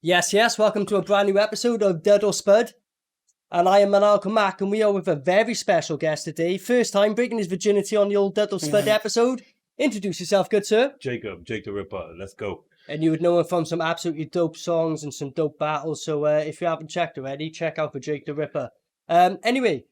Yes, welcome to a brand new episode of DUD or SPUD. And I am Maniacal Mac, and we are with a very special guest today. First time breaking his virginity on the old DUD or SPUD episode. Introduce yourself, good sir. Jake the Ripper, let's go. And you would know him from some absolutely dope songs and some dope battles, so if you haven't checked already, check out for Jake the Ripper. Anyway,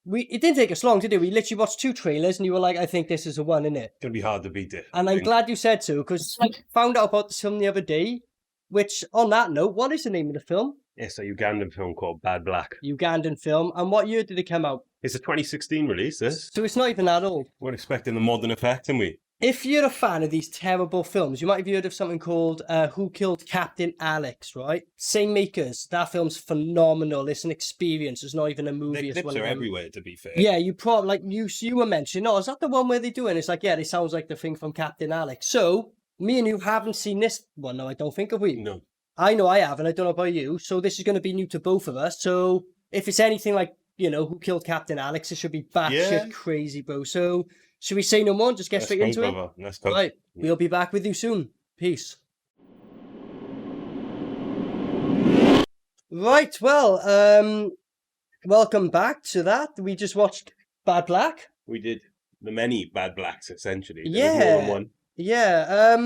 it didn't take us long, did it? We literally watched 2 trailers, and you were like, I think this is the one, innit? It's going to be hard to beat it. And I'm glad you said so, because I found out about this film the other day. Which, on that note, what is the name of the film? It's a Ugandan film called Bad Black. Ugandan film. And what year did it come out? It's a 2016 release, this. So it's not even that old. We're expecting the modern effect, aren't we? If you're a fan of these terrible films, you might have heard of something called Who Killed Captain Alex, right? Same makers. That film's phenomenal. It's an experience. It's not even a movie. The clips are everywhere, to be fair. Yeah, you probably, like you were mentioning, oh, is that the one where they do it? It's like, yeah, it sounds like the thing from Captain Alex. So, me and you haven't seen this one, no, I don't think, have we? No. I know I haven't. I don't know about you. So this is going to be new to both of us. So if it's anything like, you know, Who Killed Captain Alex, it should be batshit crazy, bro. So should we say no more and just get straight into it? Let's go. Right. We'll be back with you soon. Peace. Right. Well, welcome back to that. We just watched Bad Black. We did the many Bad Blacks, essentially. Yeah. There was more than one. Yeah.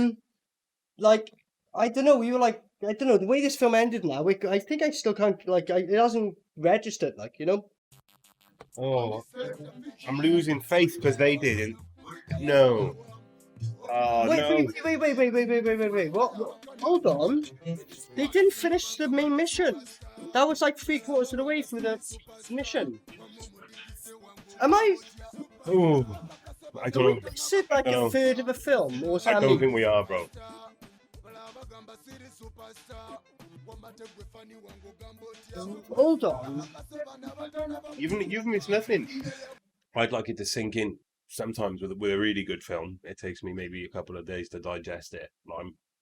Like, I don't know, we were like, I don't know, the way this film ended now, I think I still can't, like, it hasn't registered, like, you know? Oh, I'm losing faith because they didn't. No. Oh, Wait, what? Hold on. They didn't finish the main mission. That was like 3/4 of the way through the mission. Am I... Oh, I don't know. Did we miss it like a third of a film? Or I don't think we are, bro. Hold on. You've missed nothing. I'd like it to sink in. Sometimes with a really good film, it takes me maybe a couple of days to digest it.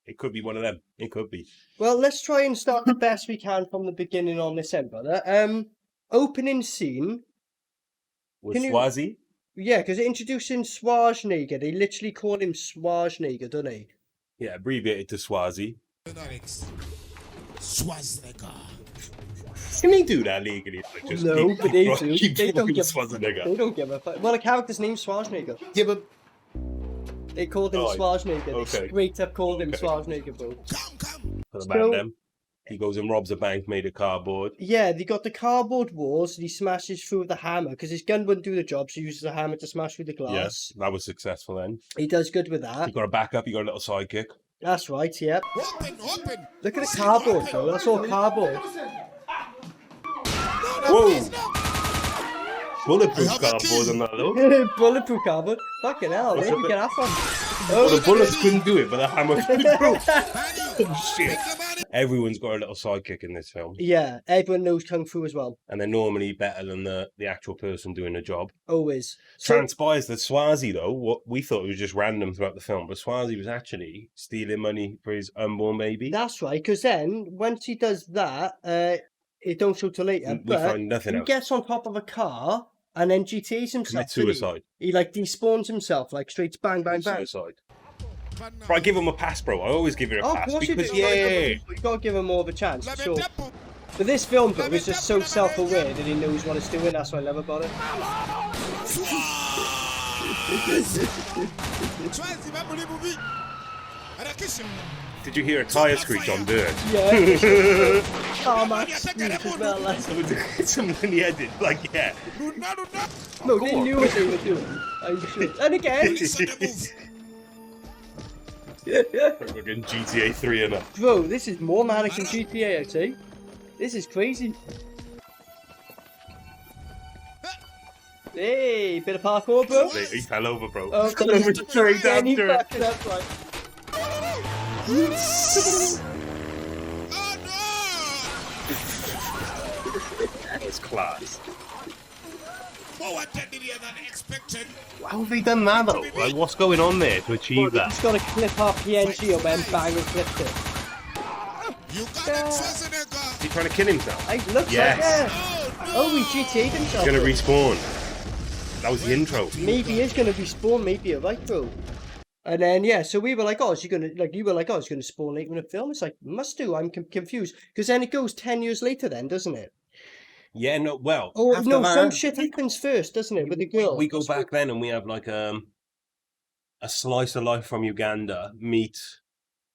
It could be one of them. It could be. Well, let's try and start the best we can from the beginning on this end, brother. Opening scene. Was Swazi? Yeah, because introducing Schwarzenegger, they literally call him Schwarzenegger, don't they? Yeah, abbreviated to Swazi. Schwarzenegger. Can he do that legally? Like, No, but they do. They don't give a fuck. Well, the character's name's Schwarzenegger. Yeah, but they called him Schwarzenegger. Okay. They straight up called him Schwarzenegger, bro. For the man, them. He goes and robs a bank made of cardboard. Yeah, they got the cardboard walls, and he smashes through with the hammer, because his gun wouldn't do the job, so he uses a hammer to smash through the glass. Yes, that was successful then. He does good with that. He got a backup, he got a little sidekick. That's right, yeah. Open. Look at the cardboard, though. That's all cardboard. Whoa! Bulletproof cardboard on that, though. Bulletproof cardboard? Fucking hell, where did we get that from? Well, the bullets couldn't do it, but the hammer could. Oh, shit. Everyone's got a little sidekick in this film. Yeah, everyone knows Kung Fu as well. And they're normally better than the actual person doing the job. Always. Transpires that Swazi, though, what we thought was just random throughout the film, but Swazi was actually stealing money for his unborn baby. That's right, because then, once he does that, it don't show till later, we find nothing he else. gets on top of a car, and then GTAs himself. Commit suicide. He like despawns himself, like straight bang, bang, bang. Suicide. But I give him a pass, bro. I always give you a pass. Of course because, you do. You gotta give him more of a chance, sure. But this film, though, is just so self-aware that he knows what it's doing. That's what I love about it. Did you hear a tyre screech on dirt? Yeah. Tarmac screech as well. Like. Someone headed, like, yeah. No, they knew what they were doing. I'm sure. And again. Fucking GTA 3 and up. Bro, this is more manic than GTA, I'd say. This is crazy. Hey, bit of parkour, bro. He fell over, bro. Oh, straight and he after it. fucked it up, right. It's class. More deadlier than expected. How have they done that, though? Like, what's going on there to achieve that? He's got to clip our PNG or then bang and clipped it. You got it, Schwarzenegger. Is he trying to kill himself? It looks Yes. like, yeah. Oh, he GTA'd himself. He's going to respawn. That was the intro. Maybe he is going to respawn, maybe you're right, bro. And then, yeah, so we were like, oh, is he gonna, like, you were like, oh, is he gonna spawn later in the film? It's like, must do. I'm confused. Because then it goes 10 years later then, doesn't it? Yeah, no, well, Oh, after no, that, some shit happens first, doesn't it, with the girl? we go back then and we have like a slice of life from Uganda meet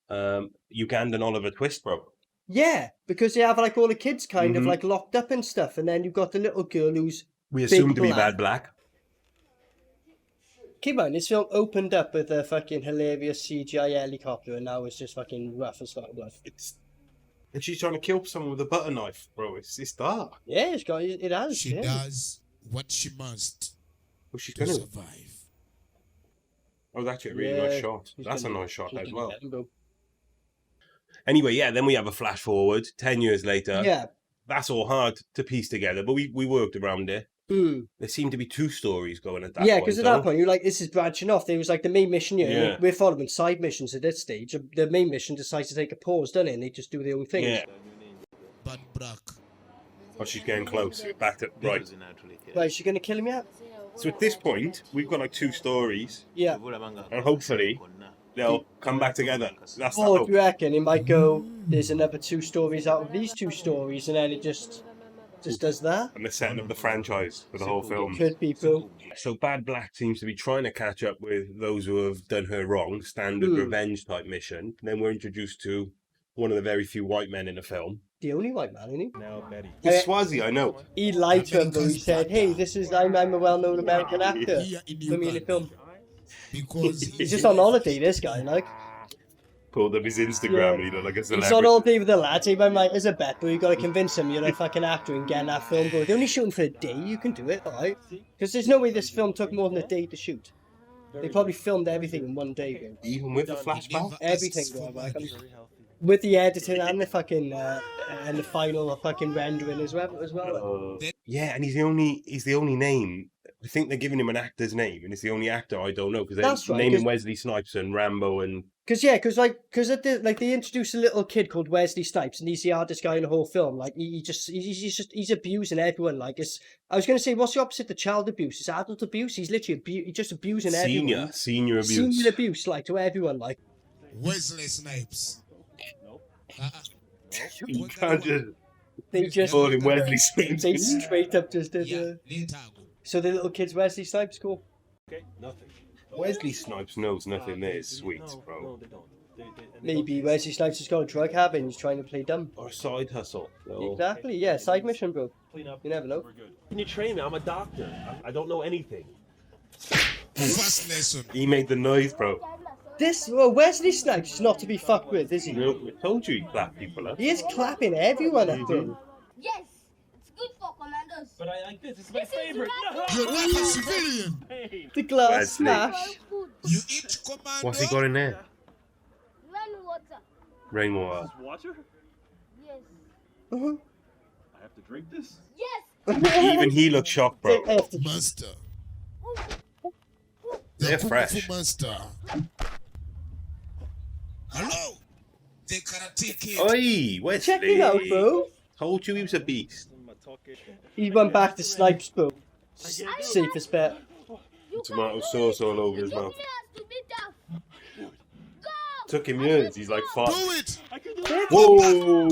Ugandan Oliver Twist, bro. Yeah, because they have, like, all the kids kind of, Mhm. like, locked up and stuff. And then you've got the little girl who's We big assume to be black. Bad Black. Keep on, this film opened up with a fucking hilarious CGI helicopter, and now it's just fucking rough as fuck. And she's trying to kill someone with a butter knife, bro. It's dark. Yeah, it has. She yeah. does what she must What's she to gonna? survive. Oh, that's a really Yeah, nice shot. she's That's a gonna- nice shot she's as gonna well. get him, bro. Anyway, yeah, then we have a flash forward 10 years later. Yeah. That's all hard to piece together, but we worked around it. Mm. There seemed to be 2 stories going at that Yeah, point. because at that point, you're like, this is branching off. There was like the main mission here. Yeah. We're following side missions at this stage. The main mission decides to take a pause, doesn't it? And they just do their own thing. Yeah. Bad Black. Oh, she's getting close. Back to right. Right, is she going to kill him yet? So at this point, we've got like 2 stories, Yeah. and hopefully they'll come back together. That's the Or hope. do you reckon it might go, there's another 2 stories out of these 2 stories, and then it just does that? And the setting of the franchise for the whole film. Could be, bro. So Bad Black seems to be trying to catch up with those who have done her wrong, standard revenge type mission. Then we're introduced to one of the very few white men in the film. The only white man, isn't he? It's Swazi, I know. He lied to him, though. He said, hey, I'm a well-known American actor. Here in For me in the Uganda. film. Because He's just on holiday, this guy, like. Pulled up his Instagram Yeah. and he looked like a He's on celebrity. holiday with the lads. He might as a bet, but you got to convince him you're a fucking actor and get that film going. They're only shooting for a day. You can do it, alright? Because there's no way this film took more than a day to shoot. They probably filmed everything in one day, bro. Even with the flashback? Everything, bro. Like, with the editing and the fucking and the final fucking rendering as well. Yeah, and he's the only name. I think they're giving him an actor's name, and it's the only actor I don't know because That's they're right, naming 'cause- Wesley Snipes and Rambo and Because they introduced a little kid called Wesley Snipes, and he's the hardest guy in the whole film. Like he's abusing everyone. Like I was gonna say, what's the opposite to child abuse? It's adult abuse. He's literally he's just abusing everyone. senior abuse. Senior abuse, like to everyone. Like Wesley Snipes. You can't just they just call him Wesley Snipes. they straight up just did. Yeah, later. So the little kid's Wesley Snipes, cool. Wesley Snipes knows nothing there is sweet, bro. Maybe Wesley Snipes has got a drug habit and he's trying to play dumb. Or a side hustle. No. Exactly, yeah, side mission, bro. You never know. Can you train me? I'm a doctor. I don't know anything. First lesson. He made the noise, bro. Wesley Snipes is not to be fucked with, is he? You know, I told you he clapped people up. He is clapping everyone up there. Yes, it's good for commandos. But I like this. It's my This is favorite. right. You're not a civilian. Hey. The glass Wesley. smash. Food, You eat commando. What's he got in there? rainwater. Rainwater. Water? Yes. Uh-huh. I have to drink this? Yes. Even he looked shocked, bro. Monster. They're The fresh. Kung Fu Monster. Hello. The Karate Kid. Oi, Wesley. Check him out, bro. Told you he was a beast. He went back to Snipes, bro. Safest bet. Tomato sauce all over his mouth. Has to be tough. Took him years. He's like Do 5. it. Whoa!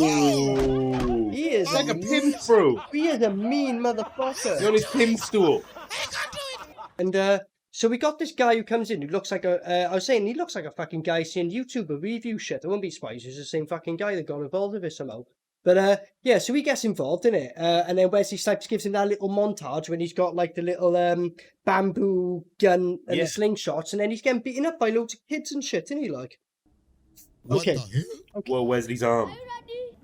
He is Like a pimp, bro. He is a mean He's on motherfucker. his pimp stool. And so we got this guy who comes in who looks like I was saying he looks like a fucking guy seeing YouTuber review shit. I wouldn't be surprised it's the same fucking guy that got involved with it somehow. But yeah, so he gets involved in it, and then Wesley Snipes gives him that little montage when he's got like the little bamboo gun and Yeah. the slingshots, and then he's getting beaten up by loads of kids and shit, isn't he? Like, What Okay. the hell? Well, Wesley's arm. Are you ready?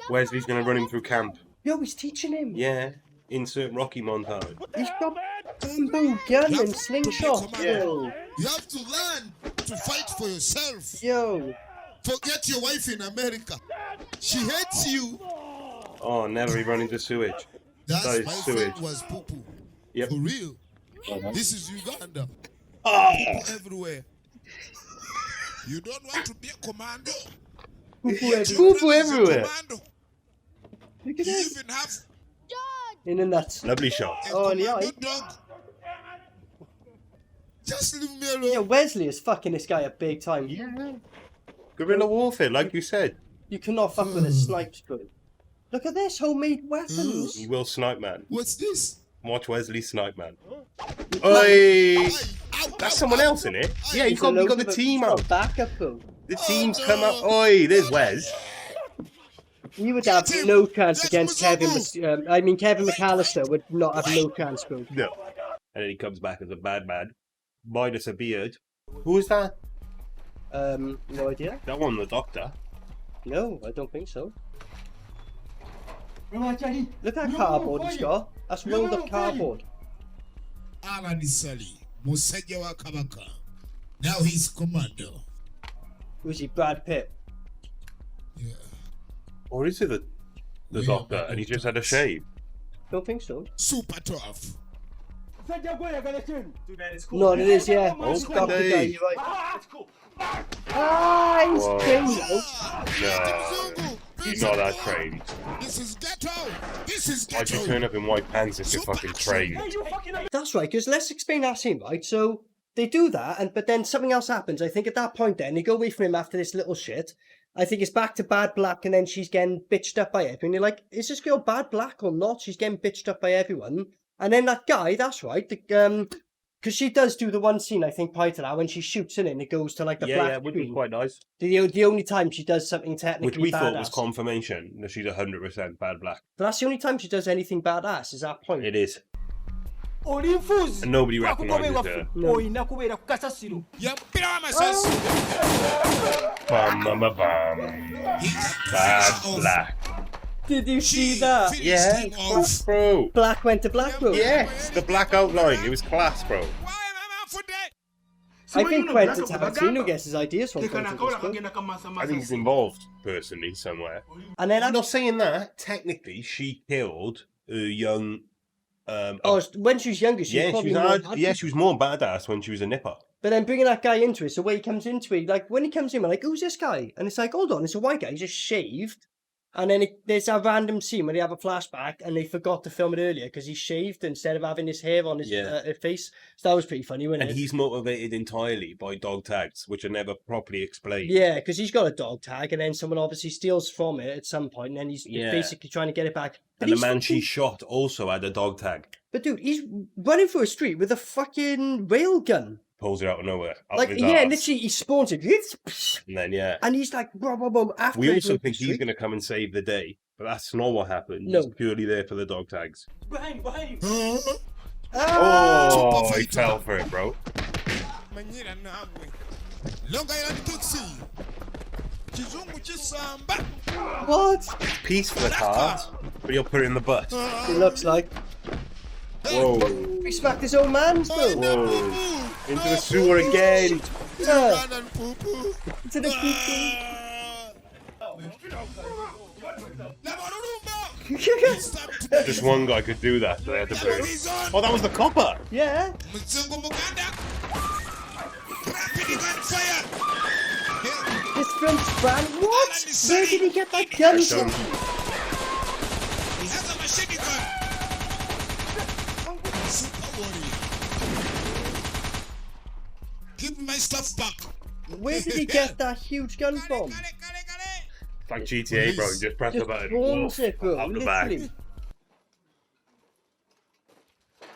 Wesley's gonna run him through camp. yo, he's teaching him. Yeah. Insert Rocky montage. He's got bamboo gun You and have to slingshot. be a Yo, You have to learn to fight for yourself. yo. Forget your wife in America. She hates you. Oh, never he run into sewage. That's That is my sewage. friend was poo-poo. Yep. For real. This is Uganda. Oh! Poo everywhere. You don't want to be a commando? Poo-poo everywhere. Commando. Look You at this. even have In the nuts. Lovely shot. a Oh, in the commando eye. dog. Just leave me Yeah, alone. Wesley is fucking this guy up big time. Yeah. Guerrilla warfare, like you said. You cannot fuck with a snipe screw. Look at this, homemade weapons. He will snipe man. What's this? Watch Wesley snipe man. Oi! Ow, That's ow, someone ow. else in it. Yeah, He's you got the team out. Backup though. The team's come out. Oi, there's Wes. You would have no chance against Kevin. Kevin McAllister would not have no chance, bro. No. And then he comes back as a bad man, minus a beard. Who is that? No idea. That one, the doctor. No, I don't think so. Look at that cardboard he's got. That's rolled up cardboard. Alan Isali, Musajja wa Kabaka. Now he's commando. Who's he? Brad Pitt. Yeah. Or is it the doctor and he just had a shave? Don't think so. Super tough. No, it is, yeah. Okay. It's Dr. Guy, you're right. That's cool. Ah, he's Whoa. trained now. No, he's not that trained. This is ghetto. This is Why'd you ghetto. turn up in white pants if you're Super fucking action. trained? That's right, because let's explain that scene, right? So they do that, but then something else happens. I think at that point then, they go away from him after this little shit. I think it's back to Bad Black, and then she's getting bitched up by everyone. You're like, is this girl Bad Black or not? She's getting bitched up by everyone. And then that guy, that's right, because she does do the one scene, I think, prior to that, when she shoots in it and it goes to like the black which was screen. quite nice. The only time she does something technically Which we thought was badass. confirmation that she's 100% bad black. But that's the only time she does anything badass, is that point. It is. And nobody recognises her. No. Yeah, put on my sus. Bum, bum, bum, bum. Bad black. Did you see that? Yeah, class, bro. Black went to black, bro. Yes, the black outline. It was class, bro. Why am I out for that? I think Quentin Tarantino gets his ideas from Quentin Tarantino. I think he's involved, personally, somewhere. And then I'm not saying that. Technically, she killed a young... when she was younger, she was probably more badass. she was more badass when she was a nipper. But then bringing that guy into it, so when he comes into it, like when he comes in, we're like, who's this guy? And it's like, hold on, it's a white guy, he's just shaved. And then there's a random scene where they have a flashback and they forgot to film it earlier because he's shaved instead of having his hair on his face. So that was pretty funny, wasn't And it? he's motivated entirely by dog tags, which are never properly explained. Yeah, because he's got a dog tag and then someone obviously steals from it at some point and then he's basically trying to get it back. But And the man fucking- she shot also had a dog tag. But dude, he's running through a street with a fucking rail gun. Pulls it out of nowhere. Up Like, his yeah, arse. literally he spawns it. And then, yeah. And he's like, blah, blah, blah, after We he's also moved think the he's street. going to come and save the day. But that's not what happened. No. He's purely there for the dog tags. Huh? Oh, he Super fell for it, bro. Manyira namwe. Longa ila tutsi. Kizungu chisamba. What? Peaceful at heart, but he'll put it in the butt. It looks like. Whoa. He smacked his own man, bro. Whoa. Into the sewer again. Yeah. Poo-poo. Into the kitchen. Just one guy could do that, so they had to put it. Oh, that was the copper. Yeah. Mzungu Muganda. Rapid gunfire. This film's brand. What? Where did he get that gun I from? don't- He has a machine gun. Super warrior. Give me my stuff back. Where did he get that huge gun from? It's like GTA, bro. You just press the Just button. prawns woof, it, bro. Up the back. Literally.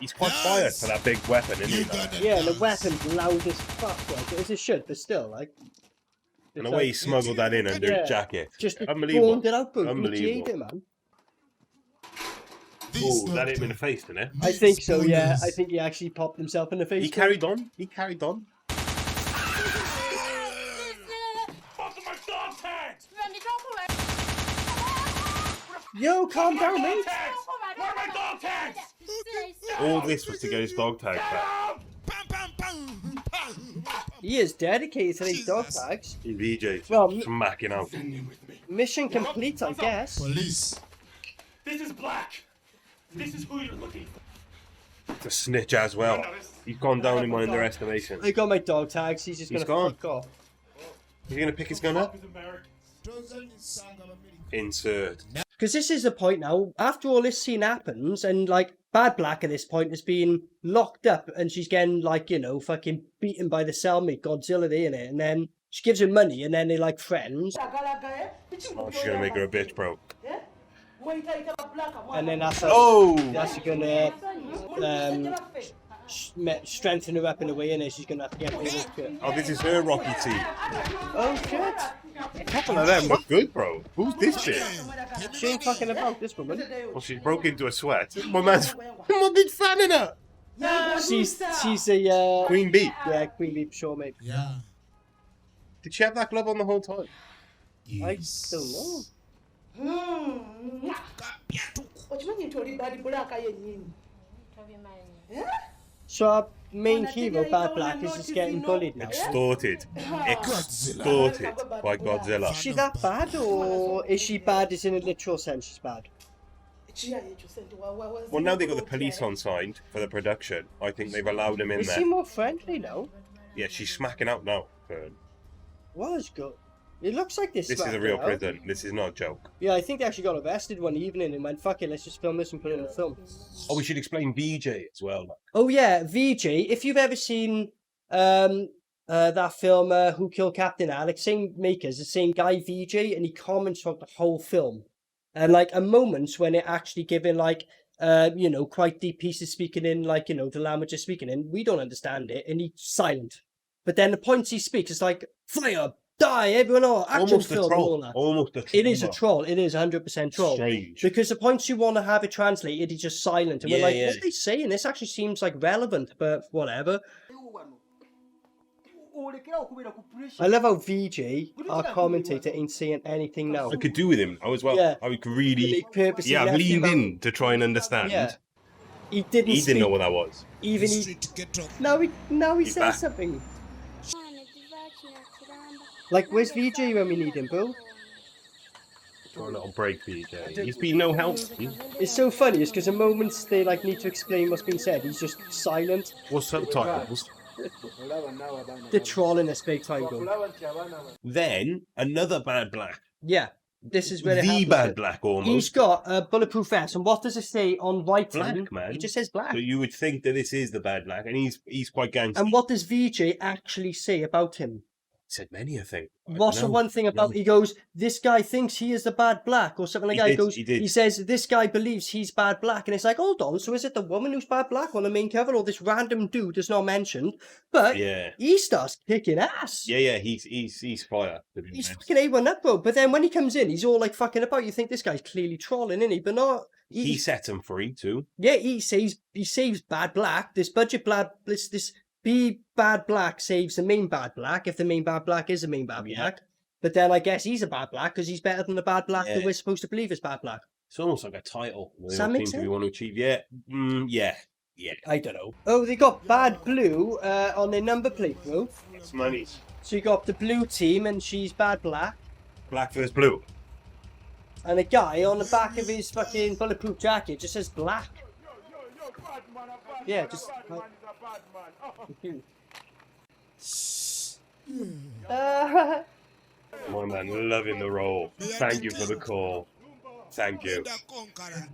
He's quite quiet for that big weapon, isn't he? You though? got it. Yeah, the weapon's loud as fuck, like, as it should, but still, like. And it's the way he like- smuggled that in under Yeah. his jacket. Just Unbelievable. spawned it out, bro. Unbelievable. GTA, man. Oh, that hit him in the face, didn't it? I think so, yeah. I think he actually popped himself in the face. He carried on. He carried on. Yo, calm down, mate. All this was to get his dog tag back. Pam, pam, pam, pam. He is dedicated to these dog Jesus. tags. He VJ'd. Well, Smacking out. Mission complete, I guess. Police. This is Black. This is who you're looking for. It's a snitch as well. He's gone down in my underestimation. I got my dog tags. He's just He's gonna gone. fuck off. Is he going to pick his gun up? Is American. Insert. Because this is the point now. After all this scene happens, and like Bad Black at this point has been locked up and she's getting like, you know, fucking beaten by the cellmate Godzilla there in it, and then she gives him money and then they're like friends, Oh, she's gonna make her a bitch, bro. and then that's gonna strengthen her up in a way, and she's gonna have to get rid of it. Oh, this is her Rocky team. Oh shit! A couple of them look good, bro. Who's this bitch? She ain't fucking about, this woman. Well, she broke into a sweat. My man's been fanning her. She's a Queen Bee. yeah, Queen Bee, sure, mate. Yeah. Did she have that glove on the whole time? I don't know. So our main hero, Bad Black, is just getting bullied now. Extorted by Godzilla. Is she that bad, or is she bad as in a literal sense she's bad? Well, now they've got the police on side for the production. I think they've allowed him in Is there. she more friendly now? Yeah, she's smacking out now. Was good. It looks like this. This is a real prison. This is not a joke. Yeah, I think they actually got arrested one evening and went, fuck it, let's just film this and put it in the film. Oh, we should explain VJ as well. Oh yeah, VJ. If you've ever seen that film Who Killed Captain Alex, same makers, the same guy VJ, and he comments on the whole film. And like a moments when it actually giving like you know, quite deep pieces speaking in, like, you know, the language is speaking in, we don't understand it, and he's silent. But then the points he speaks, it's like fire, die, everyone, all action Almost a film, troll. all that. Almost a troll. It is a troll. It is 100% troll. Strange. Because the points you want to have it translated, he's just silent. And we're Yeah, like, yeah. what are they saying? This actually seems like relevant, but whatever. I love how VJ, our commentator, ain't saying anything now. I could do with him. I was Yeah. I would really. They purposely Yeah, I've left him leaned out. in to try and understand. Yeah. He didn't He speak. didn't know what that was. Even he... Street ghetto. Now he He's says back. something. Like, where's VJ when we need him, bro? For a little break, VJ. He's been no help. It's so funny, it's because the moments they like need to explain what's been said, he's just silent. What's subtitles? They're trolling this big time, bro. Then another Bad Black. Yeah, this is where it The happens. Bad Black almost. He's got a bulletproof vest, and what does it say on writing? Black, man. It just says black. So you would think that this is the Bad Black, and he's quite gangster. And what does VJ actually say about him? Said many a thing. What's the one thing about? He goes, "This guy thinks he is the Bad Black," or something like He that. did, He goes, he did. he says, "This guy believes he's Bad Black," and it's like, hold on, so is it the woman who's Bad Black on the main cover, or this random dude that's not mentioned? But Yeah. he starts kicking ass. Yeah, he's fire. to be He's honest. fucking A1 up, bro. But then when he comes in, he's all like fucking about. You think this guy's clearly trolling, isn't he? But not. He set him free too. Yeah, he saves Bad Black. This budget this B Bad Black saves the main Bad Black, if the main Bad Black is the main Bad Yeah. Black. But then I guess he's a Bad Black because he's better than the Bad Black that Yeah. we're supposed to believe is Bad Black. It's almost like a title. They Does that all make seem to be sense? want to achieve. Yeah. Yeah. I don't know. Oh, they got Bad Blue on their number plate, bro. It's money. So you got the blue team and she's Bad Black. Black versus blue. And a guy on the back of his fucking bulletproof jacket just says black. Yeah, just... My man, loving the role. Thank you for the call. Thank you.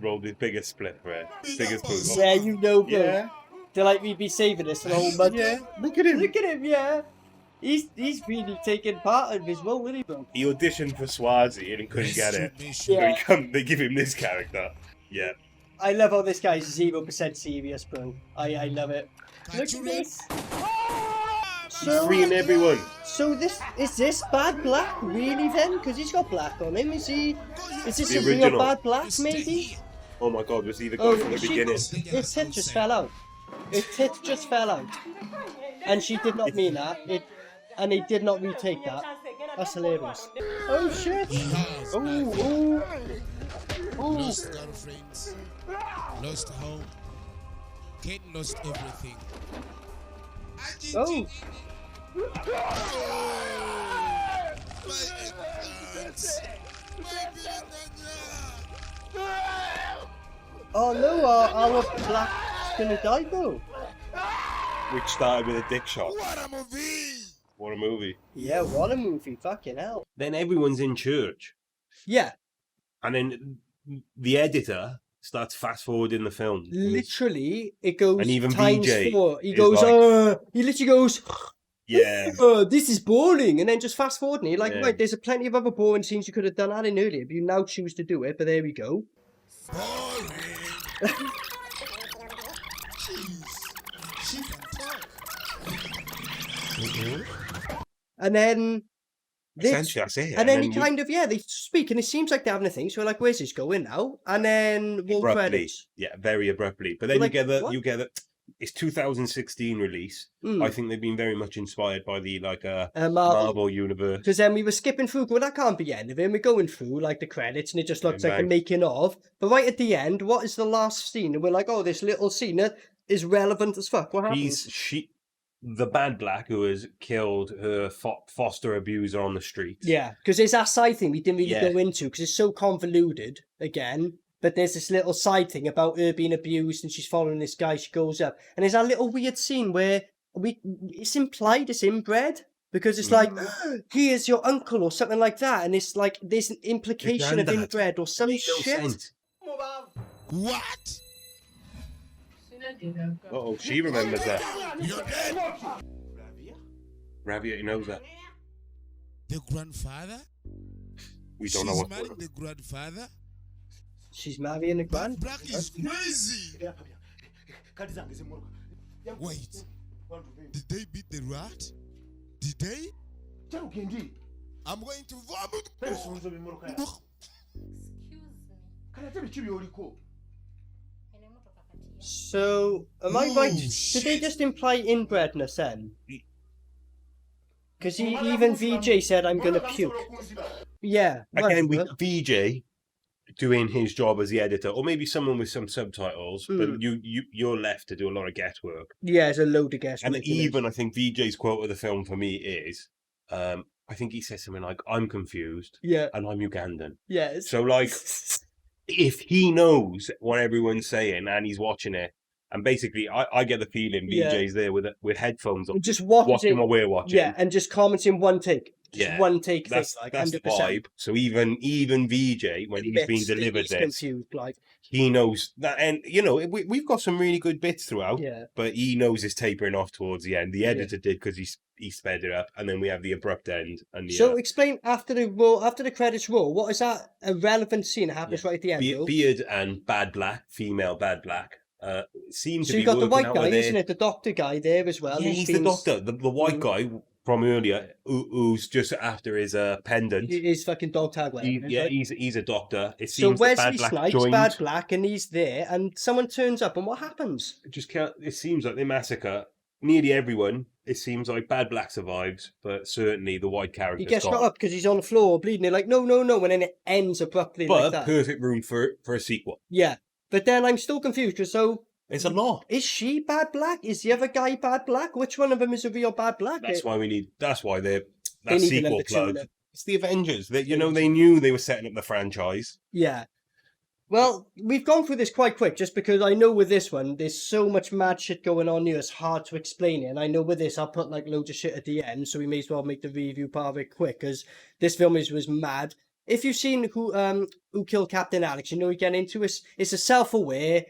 Rolled his biggest split for it. Biggest poop. yeah, you know, bro. Yeah. They're like, we'd be saving this for the whole month. Yeah. Look at him. Look at him, yeah. He's really taking part of his role, isn't he, bro? He auditioned for Swazi and couldn't get it. Yeah. They give him this character. Yeah. I love how this guy's 0% serious, bro. I love it. Look at this. So, Freeing everyone. so is this Bad Black really then? Because he's got black on him. Is this The a real original. Bad Black, maybe? Oh my god, was he the guy Oh, from the beginning? His tit just fell out. His tit just fell out. And she did not mean that. And he did not retake that. That's hilarious. Oh shit! Oh, Lost girlfriends. Lost home. Kate lost everything. oh! Oh no, our Black's gonna die, bro. Which started with a dick shot. What a movie! What a movie. Yeah, what a movie, fucking hell. Then everyone's in church. Yeah, And then the editor starts fast forwarding the film. And Literally, it goes And even times VJ 4. He is goes, like- he literally goes, yeah, oh, this is boring, and then just fast forward, and you're like, Yeah. right, there's plenty of other boring scenes you could have done that in earlier, but you now choose to do it. But there we go. Boring. Jeez. She can talk. And then this, essentially that's it. and then he you- kind of they speak, and it seems like they're having a thing. So we're like, where's this going now? And then roll abruptly, credits. yeah, very abruptly. But then Like, you get what? the it's 2016 release. I think they've been very much inspired by the Marvel universe. Because then we were skipping through, going, that can't be the end of it. And we're going through like the credits, and it just looks like the bang. making of. But right at the end, what is the last scene? And we're like, oh, this little scene that is relevant as fuck. What happens? The bad black who has killed her foster abuser on the street. Yeah, because there's that side thing we didn't really Yeah. go into because it's so convoluted again. But there's this little side thing about her being abused and she's following this guy. She goes up, and there's that little weird scene where it's implied it's inbred because it's like, he is your uncle or something like that, and it's like there's an implication of granddad. inbred or some Makes no shit. sense. What? Oh, she remembers that. You're dead. Ravia knows that. The grandfather? We don't know She's what. marrying the grandfather? She's marrying a grand. Black is crazy. Wait. Did they beat the rat? Did they? I'm going to vomit. So, am I Oh, right? Did they shit. just imply inbredness then? Because even VJ said, I'm going to puke. Yeah. Again, whatever. VJ doing his job as the editor, or maybe someone with some subtitles, but you're left to do a lot of guesswork. Yeah, there's a load of guess. And even I think VJ's quote of the film for me is, I think he says something like, "I'm confused, Yeah. and I'm Ugandan." Yes. So like, if he knows what everyone's saying and he's watching it, and basically, I get the feeling Yeah. VJ's there with headphones on, just watching what we're watching. Yeah, and just commenting one take. Just Yeah, one take that's thing, like that's the 100%. vibe. So even VJ, when he's being Admits that delivered he's this, confused, like, he knows that, and we've got some really good bits throughout. yeah. But he knows it's tapering off towards the end. The editor did because he sped it up, and then we have the abrupt end. And the, So explain after the credits roll. What is that a relevant scene that happens right at the end? though? Beard and Bad Black, female Bad Black, seem to So be you got the working white out guy, where they're- isn't it? The doctor guy there as well. Yeah, who's he's the been- doctor, the white guy from earlier, who's just after his pendant. His fucking dog tag. whatever, He's a doctor. It So seems that Wesley Bad Black Snipes, joined. Bad Black, and he's there, and someone turns up, and what happens? It seems like they massacre nearly everyone. It seems like Bad Black survives, but certainly the white character. He gets shot up because he's on the floor bleeding. They're like, no, and then it ends abruptly But like that. perfect room for a sequel. Yeah, but then I'm still confused. Because It's a lot. is she Bad Black? Is the other guy Bad Black? Which one of them is a real Bad Black? That's why they're They that need sequel another plug. tune. It's the Avengers. They knew they were setting up the franchise. Yeah. Well, we've gone through this quite quick just because I know with this one, there's so much mad shit going on here, it's hard to explain it. And I know with this, I'll put like loads of shit at the end, so we may as well make the review part of it quick because this film was mad. If you've seen Who Killed Captain Alex, you know we get into it. It's a self-aware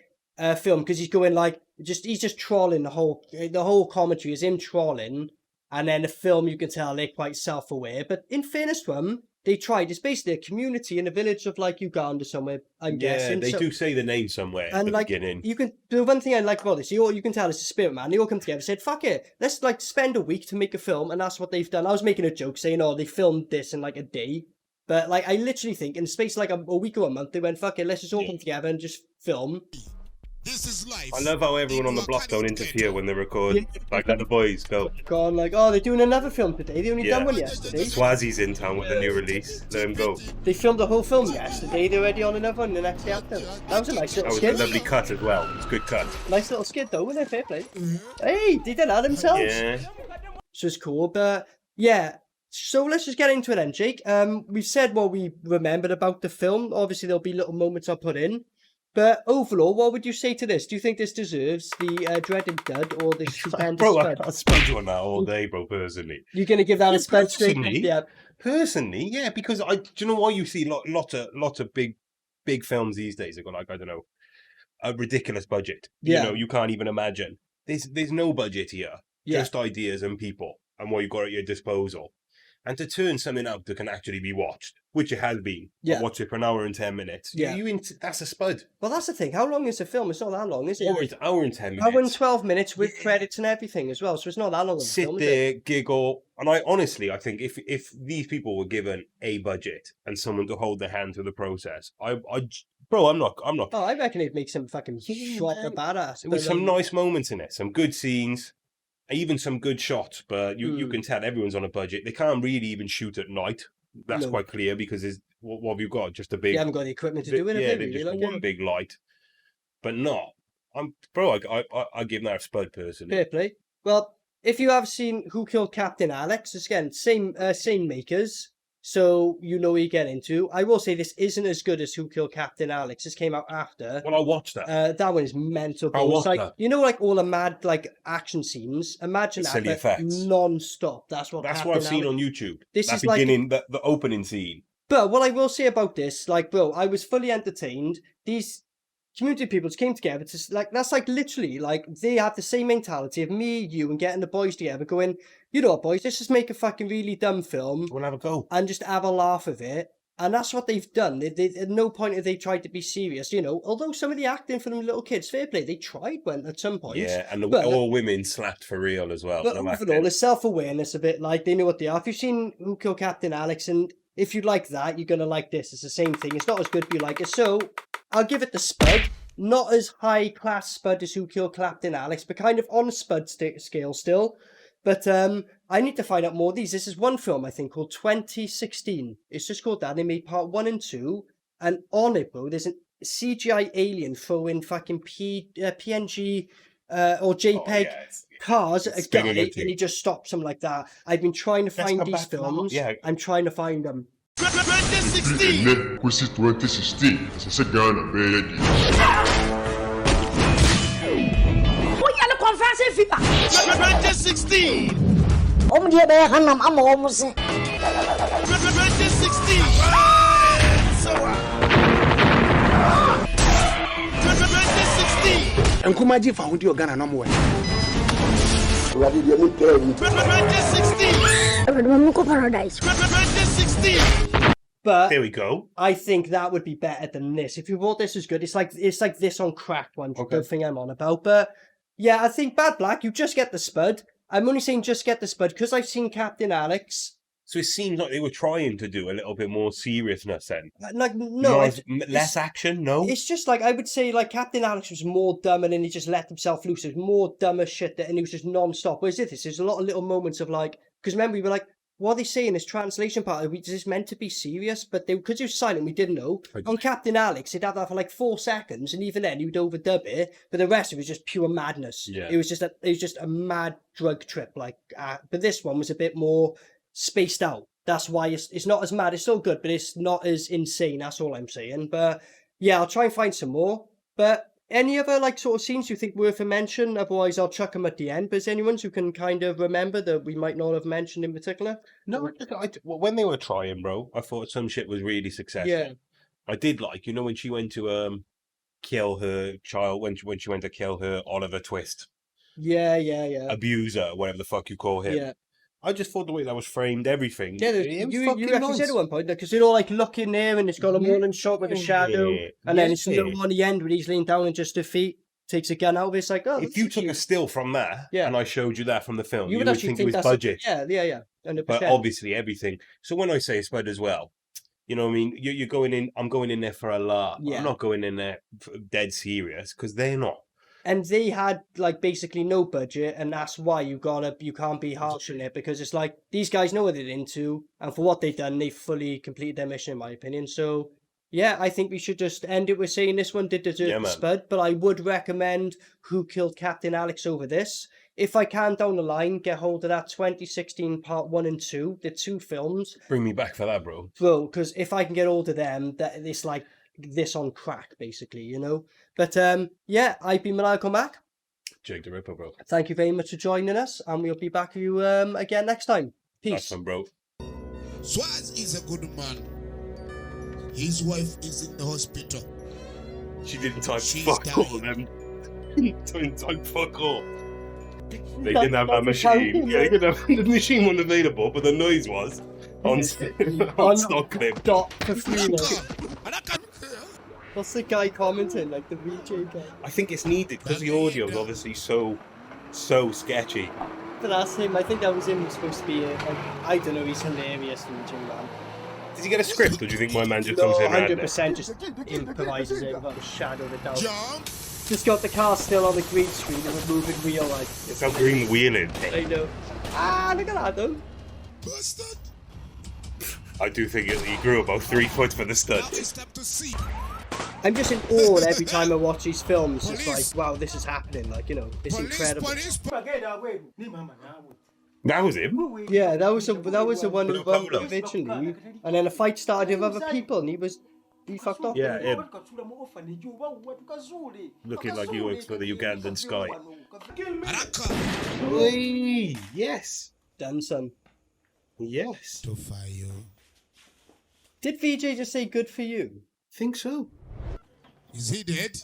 film because he's going like, he's just trolling the whole commentary is him trolling. And then the film, you can tell they're quite self-aware. But in fairness to them, they tried. It's basically a community in a village of like Uganda somewhere, I'm guessing. They So- do say the name somewhere at and the like beginning. the one thing I like about this, you can tell it's a spirit man. They all come together and said, "Fuck it, let's like spend a week to make a film," and that's what they've done. I was making a joke saying, "Oh, they filmed this in like a day," but like I literally think in the space of, like a week or a month, they went, "Fuck it, let's just all come together and just film." This is life. I love how everyone on the block don't interfere when they record. Like, let the boys go. Gone like, "Oh, they're doing another film today. They only done one yesterday." Swazi's in town with the new release. Let him go. They filmed the whole film yesterday. They're already on another one the next day after. That was a nice That little was a skit. lovely cut as well. It was a good cut. Nice little skit though, wasn't it? Fair play. Hey, they did that themselves. Yeah. So it's cool, but yeah. So let's just get into it then, Jake. We've said what we remembered about the film. Obviously, there'll be little moments I'll put in. But overall, what would you say to this? Do you think this deserves the dreaded dud or the stupendous Bro, spud? I'll spud you on that all day, bro, personally. You're going to give that a spud straight? Personally? Yeah. Personally, yeah, because do you know why you see lots of big films these days? They've got like, I don't know, a ridiculous budget. Yeah. You know, you can't even imagine. There's no budget here, Yeah. just ideas and people and what you've got at your disposal. And to turn something out that can actually be watched, which it has been. Yeah. I watched it for an hour and 10 minutes. Yeah. That's a spud. Well, that's the thing. How long is the film? It's not that long, is it? Hour and 10 minutes. Hour and 12 minutes with credits and everything as well, so it's not that long of a Sit film, is there, it? giggle. And I honestly, I think if these people were given a budget and someone to hold their hand through the process, bro, I'm not. Oh, I reckon it'd make some fucking shot a badass. There was some nice moments in it, some good scenes, even some good shots. But you can tell everyone's on a budget. They can't really even shoot at night. That's quite clear because what have you got? Just a big. You haven't got the equipment to do it. Yeah, they've just got one big light. But no, I give that a spud person. Fair play. Well, if you have seen Who Killed Captain Alex, it's again same makers, so you know what you get into. I will say this isn't as good as Who Killed Captain Alex. This came out after. Well, I watched that. That one is mental. I watched like that. you know, like all the mad like action scenes. Imagine that, Silly but effects. non-stop. That's what That's Captain what I've seen Alex- on YouTube. This that is like- beginning, the opening scene. But what I will say about this, like, bro, I was fully entertained. These community people just came together to, like, that's like literally, like, they have the same mentality of me, you, and getting the boys together going, you know what, boys, let's just make a fucking really dumb film We'll have a go. and just have a laugh of it. And that's what they've done. They at no point have they tried to be serious, you know, although some of the acting for them little kids, fair play, they tried one at some point. Yeah, and But- all women slapped for real as well. But no overall, acting. the self-awareness of it, like, they know what they are. If you've seen Who Killed Captain Alex, and if you like that, you're going to like this. It's the same thing. It's not as good, but you like it. So, I'll give it the spud. Not as high-class spud as Who Killed Captain Alex, but kind of on spud scale still. But I need to find out more of these. This is one film, I think, called 2016. It's just called that. They made part 1 and 2. And on it, bro, there's a CGI alien throwing fucking PNG or JPEG Oh, yeah, it's- cars at a guy, spinning and into- he just stops them like that. I've been trying to That's find not these bad for films. yeah. I'm trying to find them. 2016 questi 2016 se sagana bedi Punya le konferansi FIFA. 2016 Om dia bayar enam am om se. 2016 2016 Nkumaji found your Ghana no more. 2016 Muko paradise. 2016 But There we go. I think that would be better than this. If you thought this was good, it's like this on crack one. Okay. The thing I'm on about. But yeah, I think Bad Black, you just get the spud. I'm only saying just get the spud because I've seen Captain Alex. So it seems like they were trying to do a little bit more seriousness then. Like no, Less action, no? It's just like, I would say, like, Captain Alex was more dumb and then he just let himself loose. It was more dumber shit and he was just non-stop. Whereas this, there's a lot of little moments of like, because remember, we were like, what are they saying? This translation part, is this meant to be serious? But because it was silent, we didn't know. On Captain Alex, he'd have that for like 4 seconds and even then he would overdub it. But the rest of it was just pure madness. Yeah. It was just a mad drug trip. Like, but this one was a bit more spaced out. That's why it's not as mad. It's still good, but it's not as insane. That's all I'm saying. But yeah, I'll try and find some more. But any other like sort of scenes you think worth a mention? Otherwise, I'll chuck them at the end. But is there anyone who can kind of remember that we might not have mentioned in particular? No, when they were trying, bro, I thought some shit was really successful. Yeah. I did like, when she went to kill her child, when she went to kill her Oliver Twist, Yeah. abuser, whatever the fuck you call him. Yeah. I just thought the way that was framed, everything. Yeah, it was you fucking actually nice. said at one point because they're all like looking there and it's got a morning shot with a shadow, Yeah, and then it's yeah. no on the end where he's laying down and just his feet takes a gun out of it. It's like, oh, If you took a still from that, Yeah. and I showed you that from the film, you would would actually think it was that's budget. Yeah, 100%. But obviously everything. So when I say spud as well, you know what I mean? You're going in, I'm going in there for a laugh. Yeah. I'm not going in there dead serious because they're not. And they had like basically no budget, and that's why you can't be harsh on it because it's like these guys know what they're into, and for what they've done, they fully completed their mission, in my opinion. So yeah, I think we should just end it with saying this one did deserve Yeah, the man. spud, but I would recommend Who Killed Captain Alex over this. If I can down the line get hold of that 2016 part 1 and 2, the 2 films, Bring me back for that, bro. bro, because if I can get hold of them, that it's like this on crack, basically, you know. But yeah, I've been Maniacal Mac. Jake the Ripper, bro. Thank you very much for joining us, and we'll be back with you again next time. Nice Peace. one, bro. Swaz is a good man. His wife is in the hospital. She didn't type She's fuck all dying. them. Didn't type fuck all. They That- didn't have that that's machine. accounting, Yeah, they didn't have, the machine wasn't available, but the noise was on, on stock clip. Dot for free. Like. And I can What's the guy commenting? Like the VJ guy. I think it's needed because the audio is obviously so sketchy. But that's him. I think that was him. He's supposed to be. Like, I don't know. He's hilarious, VJ man. Did he get a script, or do you think my man just No, comes in and 100% just improvises it without a shadow of a doubt. jump. Just got the car still on the green screen and we're moving wheel like. It's how green the wheel is. I know. Ah, look at that though. Bastard. I do think he grew about 3 foot for the stud. Now it's time to see. I'm just in awe every time I watch these films. It's like, wow, this is happening. Like, you know, it's incredible. Police. That was him. Yeah, that was the one who won Polo. originally, and then a fight started with other people, and he fucked off. Yeah, him. Looking like he works for the Ugandan Sky. Raka. Hey, yes. Done, son. Yes. To fire. Did VJ just say good for you? Think so. Is he dead?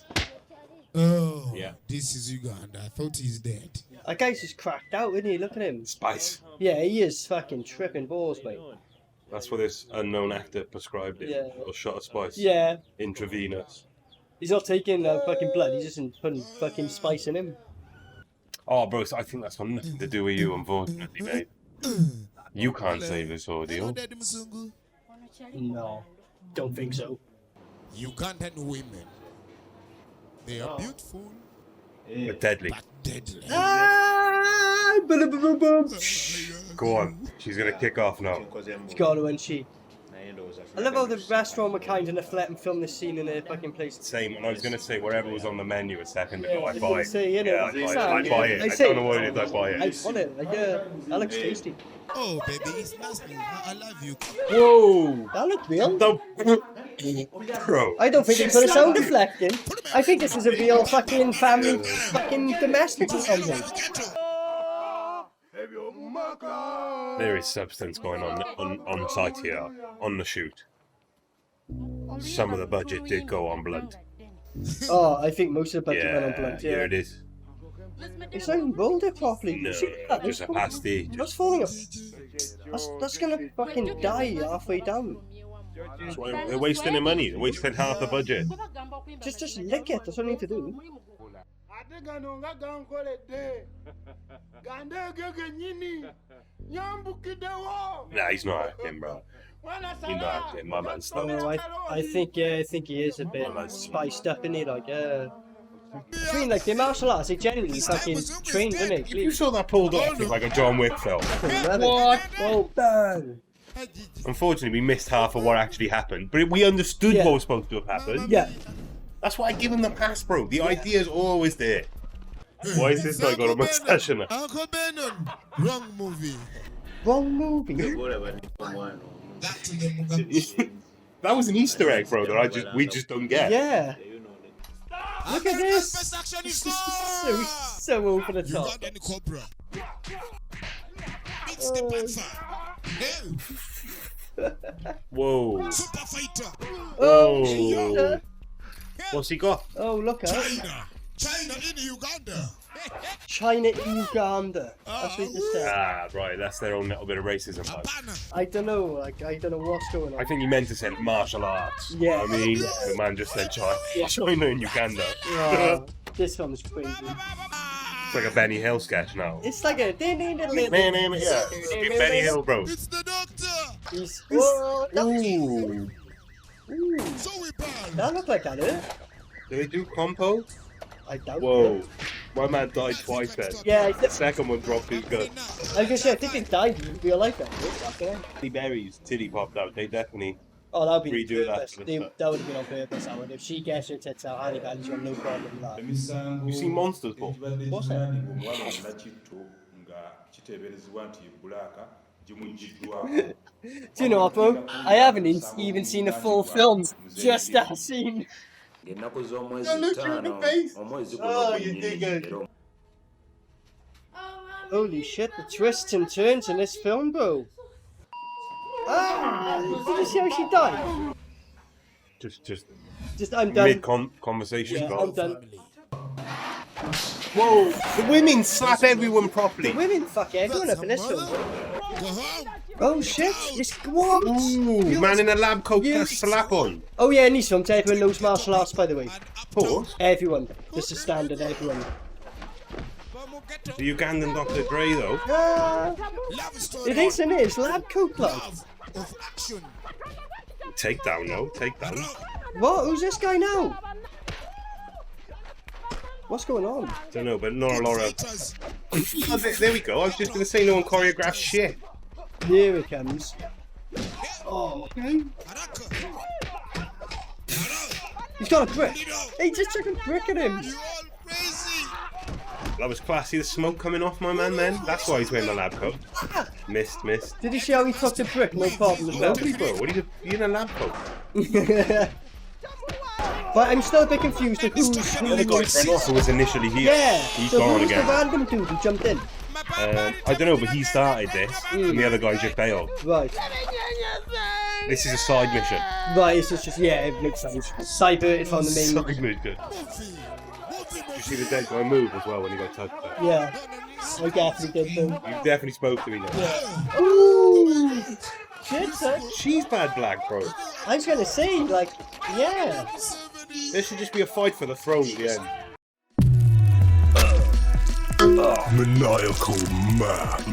Oh, Yeah. This is Uganda. I thought he's dead. That guy's just cracked out, isn't he? Look at him. Spice. Yeah, he is fucking tripping balls, mate. That's what this unknown actor prescribed him. Yeah. Or shot of spice. Yeah, Intravenous. he's not taking fucking blood. He's just putting fucking spice in him. Oh, bro, so I think that's got nothing to do with you, unfortunately, mate. You can't save this ordeal. No, don't think so. Ugandan women. They are beautiful, But deadly. but deadly. Ah, boom, boom, boom, boom. Go on. She's gonna kick off now. It's got to, and she. I love how the restaurant were kind enough to let him film this scene in their fucking place. Same, and I was gonna say whatever was on the menu a second Yeah, ago, I I'd was buy gonna it. say, you know, Yeah, I'd buy it. Sam, I'd buy it. I I say- don't know what it is, I'd buy I it. want it. Like, that looks tasty. Oh, baby, it's nasty. I love you. Whoa! That looks real. Bro. I don't think they put a sound deflect in. I think this is a real fucking family, fucking domestic or something. There is substance going on site here, on the shoot. Some of the budget did go on blunt. Oh, I think most of the budget went on Yeah, blunt. here Yeah. it is. It's not even rolled it properly. No, See that? just a pasty. That's falling off. That's gonna fucking die halfway down. That's why they're wasting their money. They're wasting half the budget. Just lick it. That's what I need to do. Nah, he's not acting, bro. He's not acting. My man's not. Oh, I think he is a bit spiced up in it, like I mean, like the martial arts, they genuinely fucking trained, didn't If they? you saw that pulled off, it's like a John Wick film. What? Well done. Unfortunately, we missed half of what actually happened, but we understood Yeah. what was supposed to have happened. Yeah. That's why I give him the pass, bro. The idea is always there. Why is this guy got a mustache in it? Uncle Benon. Wrong movie. Wrong movie. That's the That was an Easter egg, bro. That we just don't get. Yeah. Look at this. Best action This is is so over the top. Ugandan Cobra. It's the Panther. Whoa. Super fighter. Oh, Oh. What's he got? oh, look out. China in Uganda. China in Uganda. That's what he just said. Ah, right. That's their own little bit of racism. Man. Habana. I don't know, like, I don't know what's going I on. think he meant to say martial arts. Yeah. I mean, the man just said China, China and Uganda. Oh, this film is crazy. It's like a Benny Hill sketch now. It's like a Yeah, Benny Hill, bro. It's the doctor. He's, oh, Ooh. Zoe Ball. that look like that, eh? Do they do compo? I doubt Whoa. it. My man died twice then. Yeah, The second one dropped his gun. I was gonna say, I think they died in real life, actually. The berries, titty popped out. They definitely. Oh, that would be Redo that. purpose. That would have been on purpose, I would. If she gets her tits out, Annie Valley's got no problem with that. You seen Monsters, Paul? What's Do you know what, bro? I haven't even seen the full film. Just that scene. Oh, you dig it. Holy shit, the twists and turns in this film, bro. Ah, did you see how she died? Just Just, I'm done. Conversation. Yeah, gone. I'm done. Whoa! The women slap everyone properly. The women fuck everyone up in this film. Go home. Oh shit! It's what? Ooh, man in a lab coat with a slap on. Oh yeah, in these films, everyone knows martial arts, by the way. Of course. Everyone. This is standard, everyone. The Ugandan Dr. Dre though. Love story It is, isn't it? It's lab coat, like. of action. Takedown, no. Takedown. What? Who's this guy now? What's going on? Don't know, but not a lot of... Fighters. Oh, there we go. I was just going to say no one choreographed shit. Here it comes. Oh, okay. Baraka. He's got a brick. He just took a brick at him. You all crazy. That was classy. The smoke coming off my man then. That's why he's wearing the lab coat. Missed. Did you see how he took the brick? No problem as well. Lovely, bro. What are you in a lab coat? But I'm still a bit confused of who's The other guy ran off who was initially here. Yeah. He's So gone who's the again. random dude who jumped in? I don't know, but he started this, and the other guy just bailed. Right. This is a side mission. Right, it's just yeah, it makes sense. Diverted from the main. Side mission. Did you see the dead guy move as well when he got touched there? Yeah. I definitely did though. You definitely spoke to me now. Ooh! Shit, son. She's bad black, bro. I was gonna say, like, yeah. There should just be a fight for the throne at the end. Maniacal Mac.